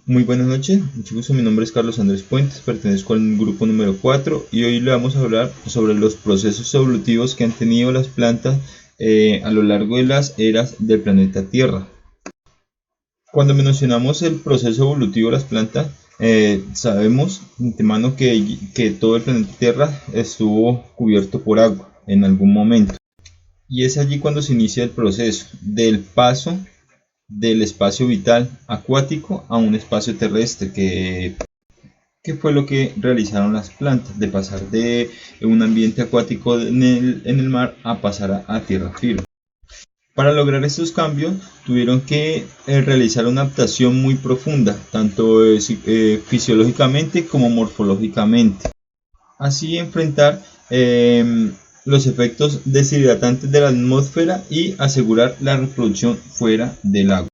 Muy buenas noches, mucho gusto, mi nombre es Carlos Andrés Puentes, pertenezco al grupo número 4 y hoy le vamos a hablar sobre los procesos evolutivos que han tenido las plantas a lo largo de las eras del planeta Tierra. Cuando mencionamos el proceso evolutivo de las plantas, sabemos de antemano que todo el planeta Tierra estuvo cubierto por agua en algún momento. Y es allí cuando se inicia el proceso del paso del espacio vital acuático a un espacio terrestre, que fue lo que realizaron las plantas, de pasar de un ambiente acuático en el mar a pasar a tierra firme. Para lograr estos cambios tuvieron que realizar una adaptación muy profunda, tanto fisiológicamente como morfológicamente. Así enfrentar los efectos deshidratantes de la atmósfera y asegurar la reproducción fuera del agua.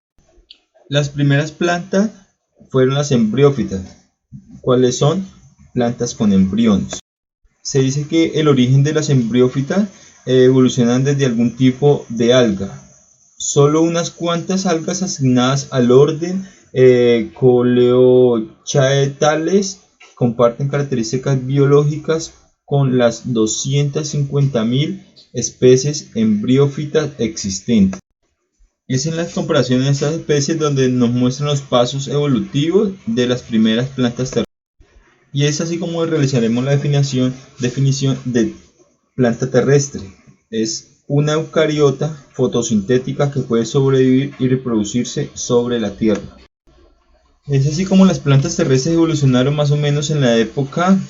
Las primeras plantas fueron las embriófitas. ¿Cuáles son? Plantas con embriones. Se dice que el origen de las embriófitas evolucionan desde algún tipo de alga. Solo unas cuantas algas asignadas al orden Coleochaetales comparten características biológicas con las 250.000 especies embriófitas existentes. Es en las comparaciones de estas especies donde nos muestran los pasos evolutivos de las primeras plantas terrestres. Y es así como realizaremos la definición de planta terrestre. Es una eucariota fotosintética que puede sobrevivir y reproducirse sobre la tierra. Es así como las plantas terrestres evolucionaron más o menos en la época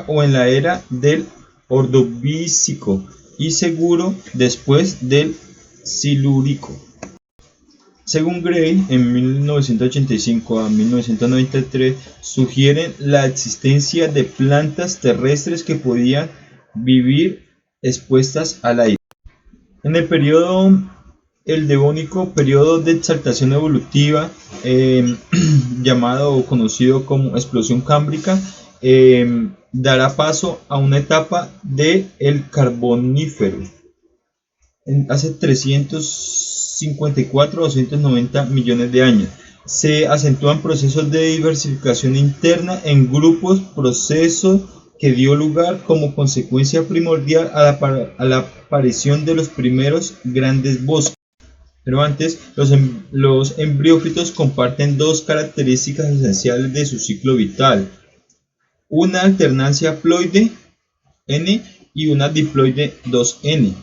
o en la era del Ordovícico y seguro después del Silúrico. Según Gray, en 1985 a 1993, sugieren la existencia de plantas terrestres que podían vivir expuestas al aire. En el Devónico, periodo de exaltación evolutiva, llamado o conocido como explosión cámbrica, dará paso a una etapa del Carbonífero. Hace 354 o 290 millones de años. Se acentúan procesos de diversificación interna en grupos, proceso que dio lugar como consecuencia primordial a la aparición de los primeros grandes bosques. Pero antes, los embriófitos comparten dos características esenciales de su ciclo vital: una alternancia haploide N y una diploide 2N.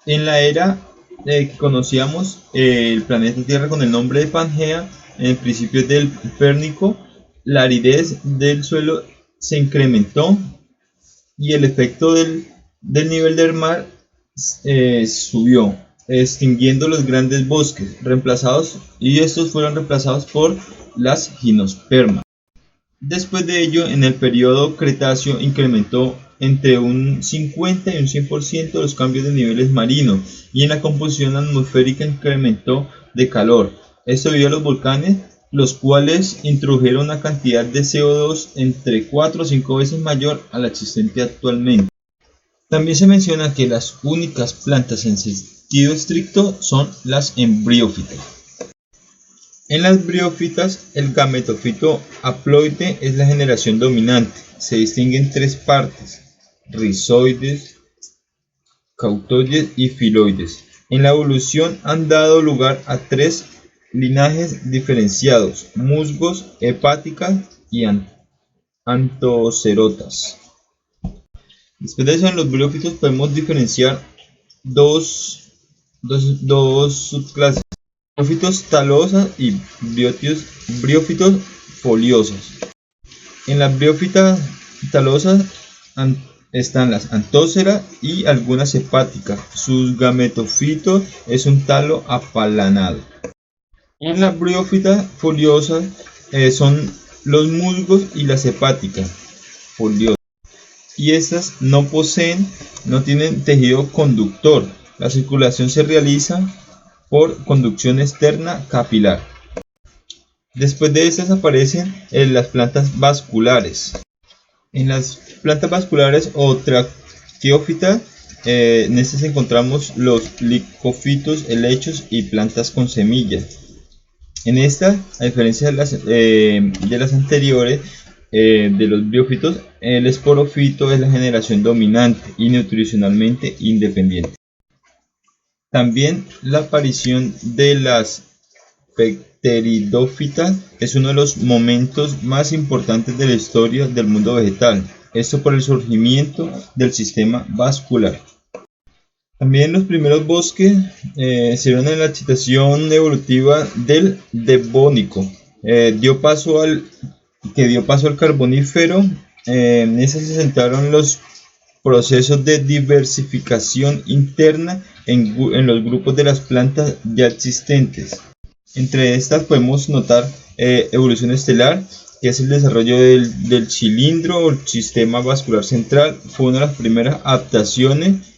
En la era que conocíamos el planeta Tierra con el nombre de Pangea, en principios del Pérmico, la aridez del suelo se incrementó y el efecto del nivel del mar subió, extinguiendo los grandes bosques, y estos fueron reemplazados por las gimnospermas. Después de ello, en el periodo Cretáceo incrementó entre un 50 y un 100% los cambios de niveles marinos, y en la composición atmosférica incrementó de calor. Esto debido a los volcanes, los cuales introdujeron una cantidad de CO2 entre 4 o 5 veces mayor a la existente actualmente. También se menciona que las únicas plantas en sentido estricto son las embriófitas. En las briófitas, el gametofito haploide es la generación dominante. Se distingue en tres partes: rizoides, cautoides y filoides. En la evolución han dado lugar a tres linajes diferenciados: musgos, hepáticas y antocerotas. Después de eso, en los briófitos podemos diferenciar dos subclases: briófitos talosas y briófitos foliosos. En las briófitas talosas están las antóceras y algunas hepáticas. Su gametofito es un talo apalanado. En las briófitas foliosas son los musgos y las hepáticas foliosas. Y estas no tienen tejido conductor. La circulación se realiza por conducción externa capilar. Después de estas aparecen las plantas vasculares. En las plantas vasculares o traqueófitas En estas encontramos los licofitos, helechos y plantas con semillas. En esta, a diferencia de las anteriores, de los briófitos, el esporófito es la generación dominante y nutricionalmente independiente. También la aparición de las pteridófitas es uno de los momentos más importantes de la historia del mundo vegetal, esto por el surgimiento del sistema vascular. También los primeros bosques se dieron en la excitación evolutiva del Devónico, dio paso al Carbonífero. En ese se centraron los procesos de diversificación interna en los grupos de las plantas ya existentes. Entre estas podemos notar evolución estelar, que es el desarrollo del cilindro o el sistema vascular central. Fue una de las primeras adaptaciones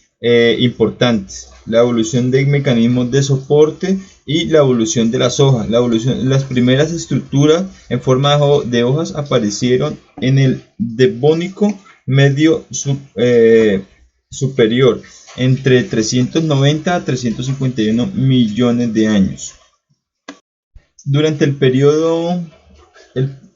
importantes. La evolución de mecanismos de soporte y la evolución de las hojas. Las primeras estructuras en forma de hojas aparecieron en el Devónico medio superior, entre 390 a 351 millones de años. Durante el periodo,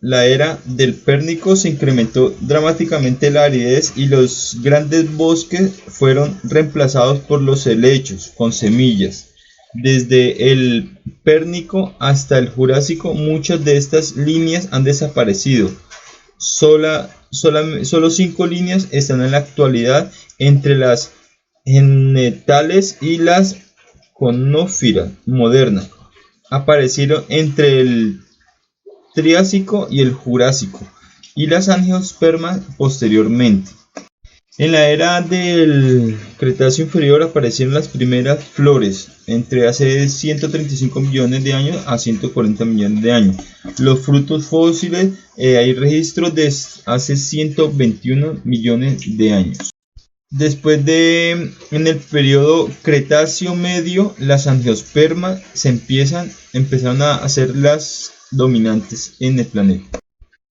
la era del Pérmico, se incrementó dramáticamente la aridez y los grandes bosques fueron reemplazados por los helechos con semillas. Desde el Pérmico hasta el Jurásico, muchas de estas líneas han desaparecido. Solo 5 líneas están en la actualidad entre las genetales y las conófiras modernas. Aparecieron entre el Triásico y el Jurásico, y las angiospermas posteriormente. En la era del Cretáceo inferior aparecieron las primeras flores, entre hace 135 millones de años a 140 millones de años. Los frutos fósiles, hay registros de hace 121 millones de años. Después en el periodo Cretáceo medio, las angiospermas empezaron a ser las dominantes en el planeta.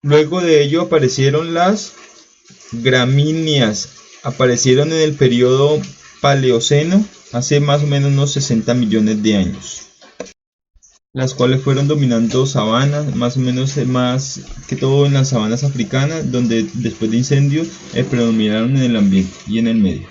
Luego de ello aparecieron las gramíneas. Aparecieron en el periodo Paleoceno, hace más o menos unos 60 millones de años, las cuales fueron dominando sabanas, más o menos más que todo en las sabanas africanas, donde después de incendios predominaron en el ambiente y en el medio.